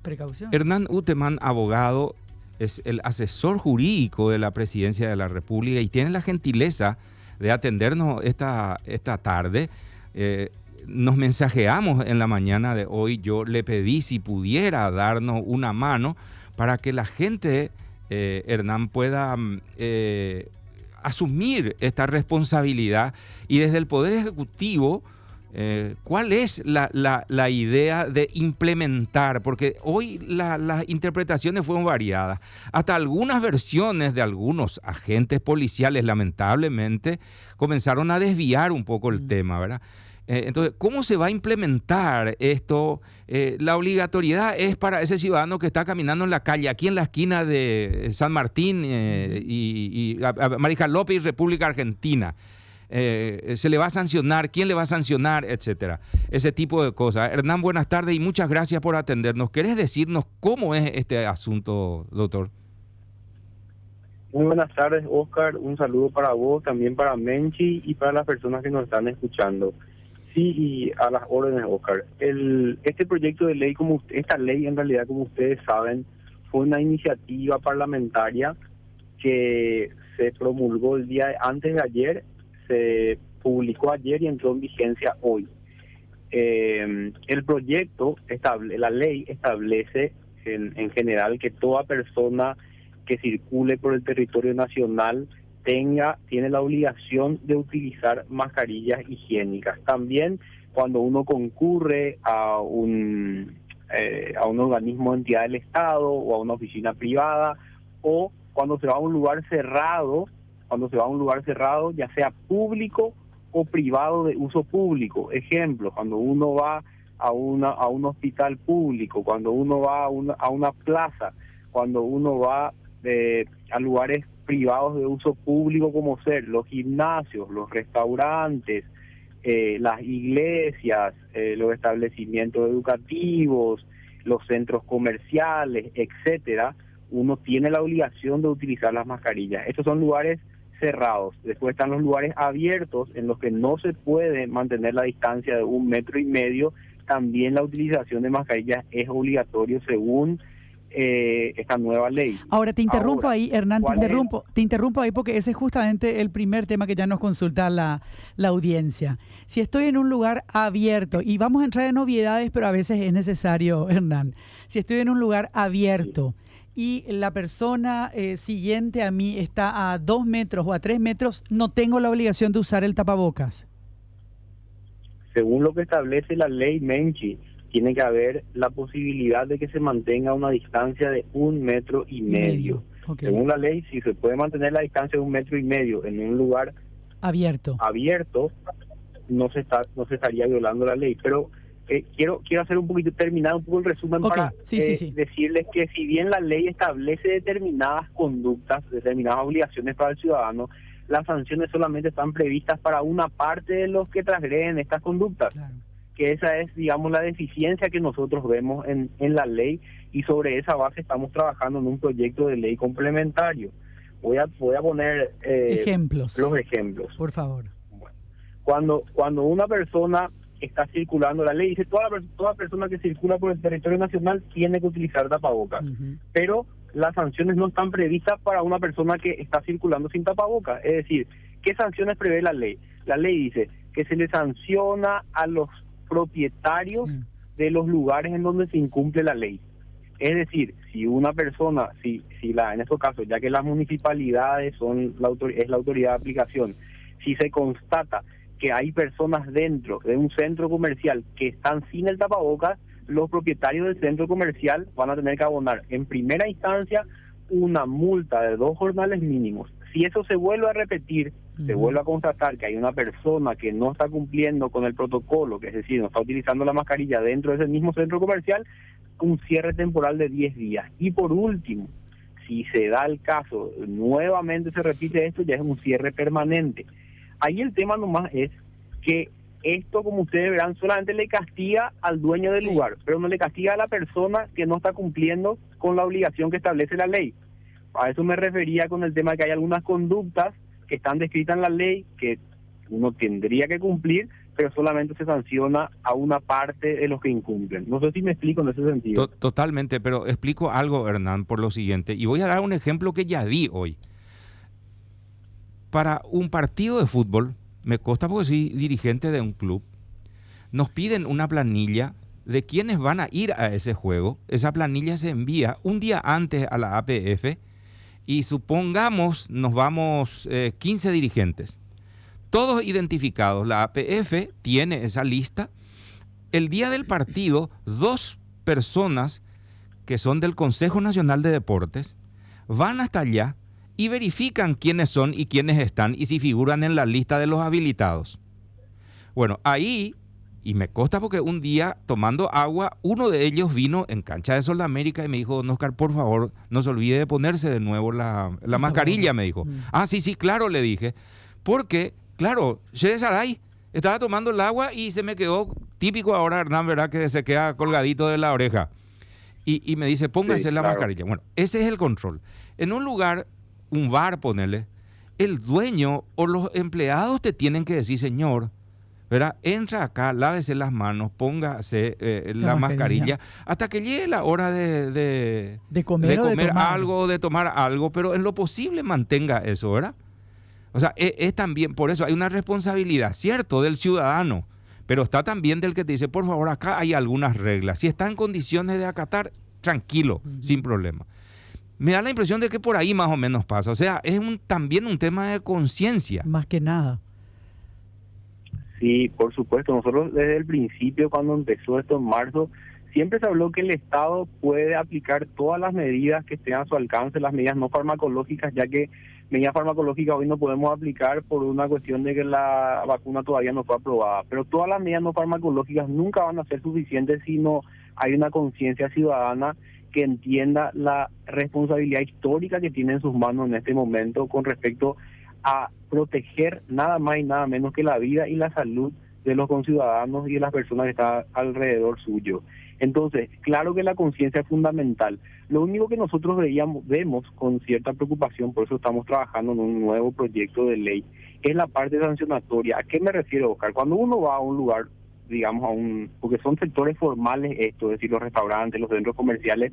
Precaución. Hernán Uteman, abogado, es el asesor jurídico de la Presidencia de la República y tiene la gentileza de atendernos esta tarde. Nos mensajeamos en la mañana de hoy. Yo le pedí si pudiera darnos una mano para que la gente, Hernán, pueda asumir esta responsabilidad y desde el Poder Ejecutivo, ¿cuál es la idea de implementar? Porque hoy las interpretaciones fueron variadas. Hasta algunas versiones de algunos agentes policiales, lamentablemente, comenzaron a desviar un poco el tema, ¿verdad? Entonces, ¿cómo se va a implementar esto? La obligatoriedad es para ese ciudadano que está caminando en la calle, aquí en la esquina de San Martín y Mariscal López y República Argentina. Se le va a sancionar, quién le va a sancionar, etcétera. Ese tipo de cosas. Hernán, buenas tardes y muchas gracias por atendernos. ¿Querés decirnos cómo es este asunto, doctor? Muy buenas tardes, Oscar. Un saludo para vos, también para Menchi y para las personas que nos están escuchando. Sí, y a las órdenes, Oscar. Este proyecto de ley, esta ley en realidad, como ustedes saben, fue una iniciativa parlamentaria que se promulgó el día antes de ayer, se publicó ayer y entró en vigencia hoy. El proyecto, la ley establece en general que toda persona que circule por el territorio nacional tiene la obligación de utilizar mascarillas higiénicas. También cuando uno concurre a un organismo o entidad del Estado o a una oficina privada, o cuando se va a un lugar cerrado, ya sea público o privado de uso público. Ejemplo, cuando uno va a un hospital público, cuando uno va a una plaza, cuando uno va a lugares privados de uso público como ser los gimnasios, los restaurantes, las iglesias, los establecimientos educativos, los centros comerciales, etcétera, uno tiene la obligación de utilizar las mascarillas. Estos son lugares cerrados. Después están los lugares abiertos en los que no se puede mantener la distancia de 1,5 metros. También la utilización de mascarillas es obligatorio según esta nueva ley. Ahora te interrumpo ahí, Hernán, te interrumpo ahí porque ese es justamente el primer tema que ya nos consulta la audiencia. Si estoy en un lugar abierto, y vamos a entrar en obviedades, pero a veces es necesario, Hernán, si estoy en un lugar abierto y la persona siguiente a mí está a 2 metros o a 3 metros, no tengo la obligación de usar el tapabocas. Según lo que establece la ley Menchi, tiene que haber la posibilidad de que se mantenga una distancia de 1,5 metros. Okay. Según la ley, si se puede mantener la distancia de 1,5 metros en un lugar abierto, no se estaría violando la ley. Pero quiero hacer terminar un poco el resumen para decirles que si bien la ley establece determinadas conductas, determinadas obligaciones para el ciudadano, las sanciones solamente están previstas para una parte de los que transgreden estas conductas. Claro. Que esa es, digamos, la deficiencia que nosotros vemos en la ley, y sobre esa base estamos trabajando en un proyecto de ley complementario. Voy a poner los ejemplos. Por favor. Bueno, cuando una persona está circulando, la ley dice toda persona que circula por el territorio nacional tiene que utilizar tapabocas, pero las sanciones no están previstas para una persona que está circulando sin tapabocas. Es decir, ¿qué sanciones prevé la ley? La ley dice que se le sanciona a los propietarios de los lugares en donde se incumple la ley. Es decir, si una persona, en estos casos, ya que las municipalidades es la autoridad de aplicación, si se constata que hay personas dentro de un centro comercial que están sin el tapabocas, los propietarios del centro comercial van a tener que abonar en primera instancia una multa de 2 jornales mínimos. Si eso se vuelve a repetir, se vuelve a constatar que hay una persona que no está cumpliendo con el protocolo, que es decir, no está utilizando la mascarilla dentro de ese mismo centro comercial, un cierre temporal de 10 días. Y por último, si se da el caso, nuevamente se repite esto, ya es un cierre permanente. Ahí el tema nomás es que esto, como ustedes verán, solamente le castiga al dueño del lugar, pero no le castiga a la persona que no está cumpliendo con la obligación que establece la ley. A eso me refería con el tema de que hay algunas conductas que están descritas en la ley que uno tendría que cumplir, pero solamente se sanciona a una parte de los que incumplen. No sé si me explico en ese sentido. Totalmente, pero explico algo, Hernán, por lo siguiente, y voy a dar un ejemplo que ya di hoy. Para un partido de fútbol, me consta porque soy dirigente de un club, nos piden una planilla de quiénes van a ir a ese juego. Esa planilla se envía un día antes a la APF y supongamos nos vamos 15 dirigentes, todos identificados. La APF tiene esa lista. El día del partido, 2 personas que son del Consejo Nacional de Deportes van hasta allá y verifican quiénes son y quiénes están y si figuran en la lista de los habilitados. Bueno, ahí, y me consta porque un día tomando agua, uno de ellos vino en cancha de Sol de América y me dijo: don Oscar, por favor, no se olvide de ponerse de nuevo la mascarilla, me dijo. Ah, sí, claro, le dije. Porque, claro, Che Saray estaba tomando el agua y se me quedó, típico ahora, Hernán, ¿verdad? Que se queda colgadito de la oreja. Y me dice: póngase la mascarilla. Bueno, ese es el control. En un lugar, un bar, ponele, el dueño o los empleados te tienen que decir: señor, ¿verdad? Entra acá, lávese las manos, póngase la mascarilla, hasta que llegue la hora de comer algo, de tomar algo, pero en lo posible mantenga eso, ¿verdad? O sea, es también, por eso hay una responsabilidad, cierto, del ciudadano, pero está también del que te dice: por favor, acá hay algunas reglas. Si está en condiciones de acatar, tranquilo, sin problema. Me da la impresión de que por ahí más o menos pasa. O sea, es también un tema de conciencia. Más que nada. Sí, por supuesto. Nosotros desde el principio, cuando empezó esto en marzo, siempre se habló que el Estado puede aplicar todas las medidas que estén a su alcance, las medidas no farmacológicas, ya que medidas farmacológicas hoy no podemos aplicar por una cuestión de que la vacuna todavía no fue aprobada. Pero todas las medidas no farmacológicas nunca van a ser suficientes si no hay una conciencia ciudadana que entienda la responsabilidad histórica que tiene en sus manos en este momento con respecto a proteger nada más y nada menos que la vida y la salud de los conciudadanos y de las personas que están alrededor suyo. Entonces, claro que la conciencia es fundamental. Lo único que nosotros vemos con cierta preocupación, por eso estamos trabajando en un nuevo proyecto de ley, es la parte sancionatoria. ¿A qué me refiero, Oscar? Cuando uno va a un lugar, digamos, porque son sectores formales esto, es decir, los restaurantes, los centros comerciales,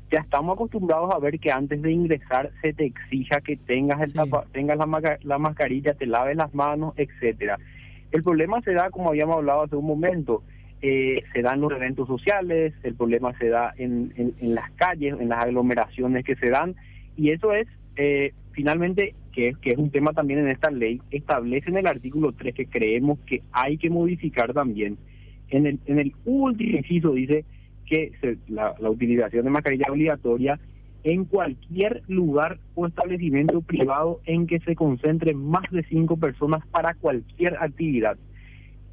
ya estamos acostumbrados a ver que antes de ingresar se te exija que tengas tengas la mascarilla, te laves las manos, etcétera. El problema se da, como habíamos hablado hace un momento, se dan los eventos sociales, el problema se da en las calles, en las aglomeraciones que se dan, y eso es finalmente, que es un tema también en esta ley, establece en el artículo 3 que creemos que hay que modificar también. En el último inciso dice que la utilización de mascarilla obligatoria en cualquier lugar o establecimiento privado en que se concentren más de 5 personas para cualquier actividad.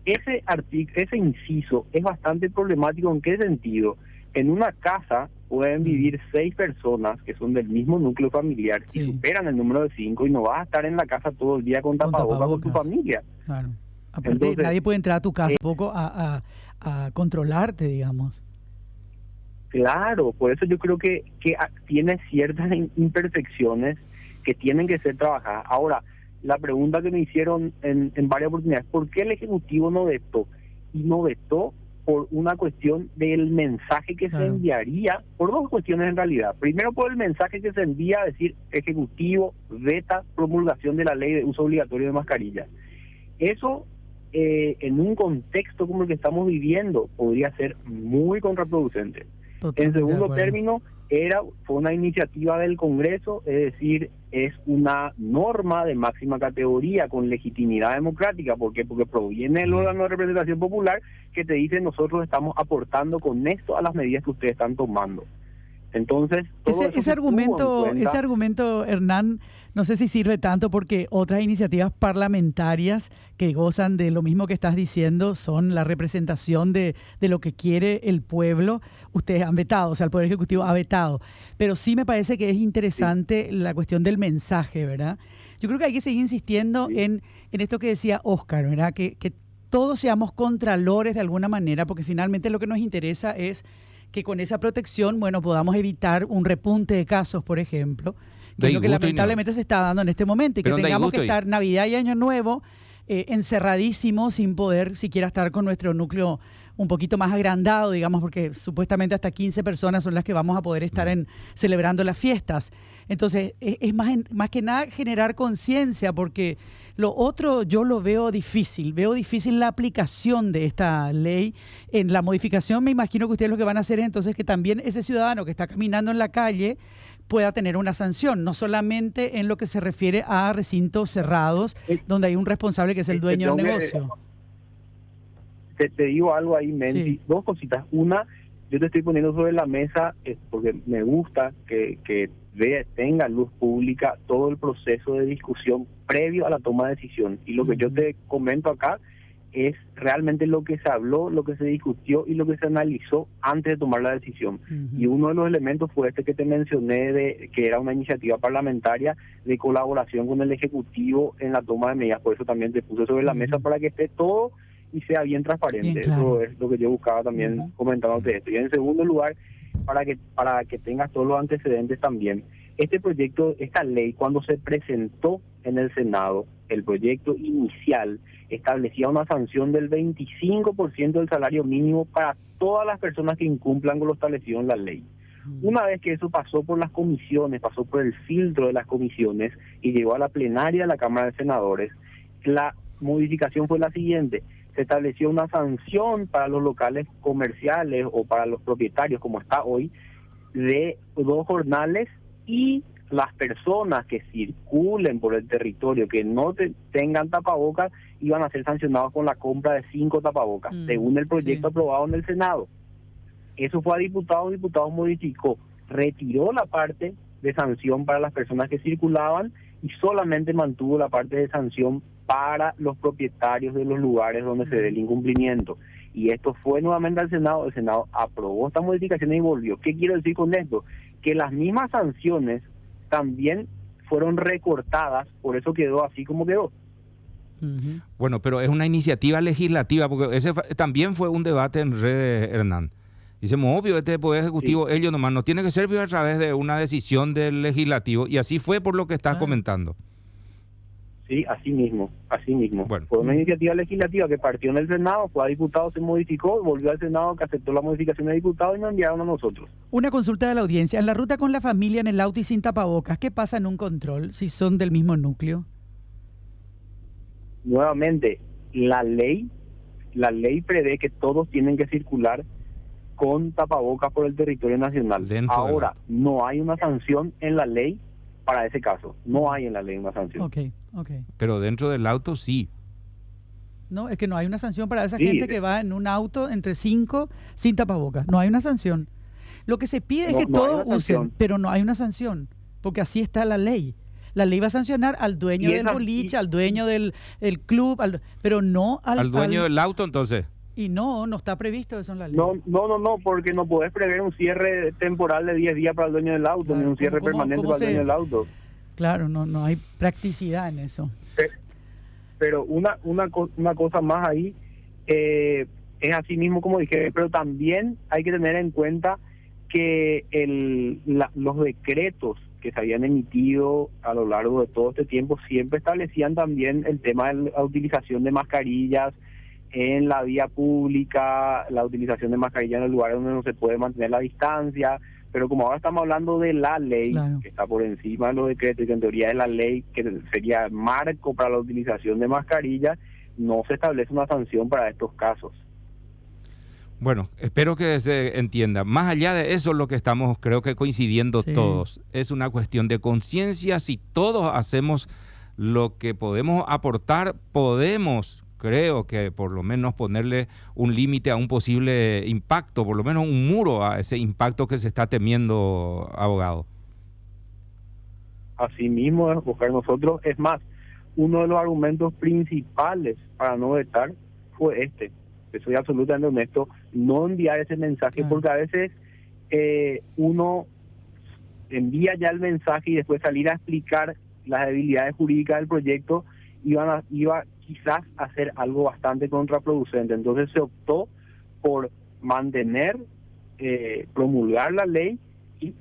Ese inciso es bastante problemático. ¿En qué sentido? En una casa pueden vivir 6 personas que son del mismo núcleo familiar y superan el número de 5 y no vas a estar en la casa todo el día con tapabocas con tu familia. Claro. Aparte, entonces, nadie puede entrar a tu casa un poco a controlarte, digamos. Claro, por eso yo creo que tiene ciertas imperfecciones que tienen que ser trabajadas. Ahora, la pregunta que me hicieron en varias oportunidades: ¿por qué el Ejecutivo no vetó? Y no vetó por una cuestión del mensaje que se enviaría, por 2 cuestiones en realidad. Primero, por el mensaje que se envía a decir: Ejecutivo veta promulgación de la ley de uso obligatorio de mascarillas. Eso, en un contexto como el que estamos viviendo, podría ser muy contraproducente. En segundo término, fue una iniciativa del Congreso, es decir, es una norma de máxima categoría con legitimidad democrática. ¿Por qué? Porque proviene del órgano de representación popular que te dice: nosotros estamos aportando con esto a las medidas que ustedes están tomando. Entonces, ese argumento, Hernán, no sé si sirve tanto, porque otras iniciativas parlamentarias que gozan de lo mismo que estás diciendo son la representación de lo que quiere el pueblo. Ustedes han vetado, o sea, el Poder Ejecutivo ha vetado. Pero sí me parece que es interesante la cuestión del mensaje, ¿verdad? Yo creo que hay que seguir insistiendo en esto que decía Oscar, ¿verdad? Que todos seamos contralores de alguna manera, porque finalmente lo que nos interesa es que con esa protección, bueno, podamos evitar un repunte de casos, por ejemplo, que es lo que lamentablemente se está dando en este momento, y que tengamos que estar Navidad y Año Nuevo encerradísimos sin poder siquiera estar con nuestro núcleo un poquito más agrandado, digamos, porque supuestamente hasta 15 personas son las que vamos a poder estar celebrando las fiestas. Entonces, es más que nada generar conciencia, porque lo otro yo lo veo difícil la aplicación de esta ley. En la modificación me imagino que ustedes lo que van a hacer es entonces que también ese ciudadano que está caminando en la calle pueda tener una sanción, no solamente en lo que se refiere a recintos cerrados, donde hay un responsable que es el dueño del negocio. Te digo algo ahí, Mendy, Sí. Dos cositas. Una, yo te estoy poniendo sobre la mesa porque me gusta que tenga luz pública todo el proceso de discusión previo a la toma de decisión. Y lo que yo te comento acá es realmente lo que se habló, lo que se discutió y lo que se analizó antes de tomar la decisión. Y uno de los elementos fue este que te mencioné, que era una iniciativa parlamentaria de colaboración con el Ejecutivo en la toma de medidas. Por eso también te puse sobre la mesa para que esté todo y sea bien transparente. Bien claro. Eso es lo que yo buscaba también comentándote esto. Y en segundo lugar, para que tengas todos los antecedentes también. Este proyecto, esta ley, cuando se presentó en el Senado, el proyecto inicial establecía una sanción del 25% del salario mínimo para todas las personas que incumplan con lo establecido en la ley. Una vez que eso pasó por las comisiones, pasó por el filtro de las comisiones y llegó a la plenaria de la Cámara de Senadores, la modificación fue la siguiente: se estableció una sanción para los locales comerciales o para los propietarios, como está hoy, de 2 jornales, y las personas que circulen por el territorio que no tengan tapabocas iban a ser sancionados con la compra de 5 tapabocas, según el proyecto aprobado en el Senado. Eso fue a diputado modificó, retiró la parte de sanción para las personas que circulaban y solamente mantuvo la parte de sanción para los propietarios de los lugares donde se dé el incumplimiento. Y esto fue nuevamente al Senado, el Senado aprobó esta modificación y volvió. ¿Qué quiero decir con esto? Que las mismas sanciones también fueron recortadas, por eso quedó así como quedó. Bueno, pero es una iniciativa legislativa, porque ese también fue un debate en redes, Hernán. Dicemos, obvio, este Poder Ejecutivo, ellos nomás, no tiene que ser a través de una decisión del Legislativo, y así fue por lo que estás comentando. Sí, así mismo. Bueno. Fue una iniciativa legislativa que partió en el Senado, fue a diputados, se modificó, volvió al Senado, que aceptó la modificación de diputados y nos enviaron a nosotros. Una consulta de la audiencia. En la ruta con la familia en el auto y sin tapabocas, ¿qué pasa en un control si son del mismo núcleo? Nuevamente, la ley prevé que todos tienen que circular con tapabocas por el territorio nacional. Ahora, no hay una sanción en la ley para ese caso. No hay en la ley una sanción. Ok. Pero dentro del auto sí. No, es que no hay una sanción para esa gente que va en un auto entre 5 sin tapabocas. No hay una sanción. Lo que se pide es que todos usen, pero no hay una sanción, porque así está la ley. La ley va a sancionar al dueño del boliche, al dueño del club, pero no al dueño del auto, entonces. Y no está previsto eso en la ley. No, porque no podés prever un cierre temporal de 10 días para el dueño del auto, claro, ni un cierre permanente para el dueño del auto. Claro, no hay practicidad en eso. Pero una cosa más ahí, es así mismo como dije, pero también hay que tener en cuenta que los decretos que se habían emitido a lo largo de todo este tiempo siempre establecían también el tema de la utilización de mascarillas en la vía pública, la utilización de mascarillas en los lugares donde no se puede mantener la distancia, pero como ahora estamos hablando de la ley, claro, que está por encima de los decretos y que en teoría es la ley que sería marco para la utilización de mascarillas, no se establece una sanción para estos casos. Bueno, espero que se entienda. Más allá de eso, lo que estamos, creo que coincidiendo todos, es una cuestión de conciencia. Si todos hacemos lo que podemos aportar, creo que por lo menos ponerle un límite a un posible impacto, por lo menos un muro a ese impacto que se está temiendo, abogado. Así mismo, Oscar, nosotros, es más, uno de los argumentos principales para no vetar fue soy absolutamente honesto, no enviar ese mensaje, porque a veces uno envía ya el mensaje y después salir a explicar las debilidades jurídicas del proyecto iba quizás a hacer algo bastante contraproducente. Entonces se optó por mantener, promulgar la ley y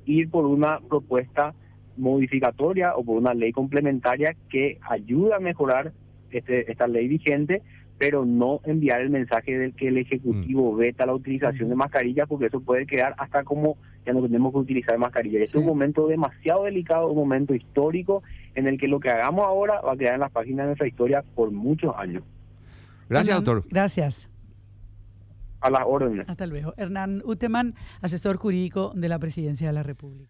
ir por una propuesta modificatoria o por una ley complementaria que ayuda a mejorar esta ley vigente, pero no enviar el mensaje de que el Ejecutivo veta la utilización de mascarillas, porque eso puede quedar hasta como ya no tenemos que utilizar mascarillas. Este es un momento demasiado delicado, un momento histórico en el que lo que hagamos ahora va a quedar en las páginas de nuestra historia por muchos años. Gracias, doctor. Gracias. A las órdenes. Hasta luego. Hernán Uteman, asesor jurídico de la Presidencia de la República.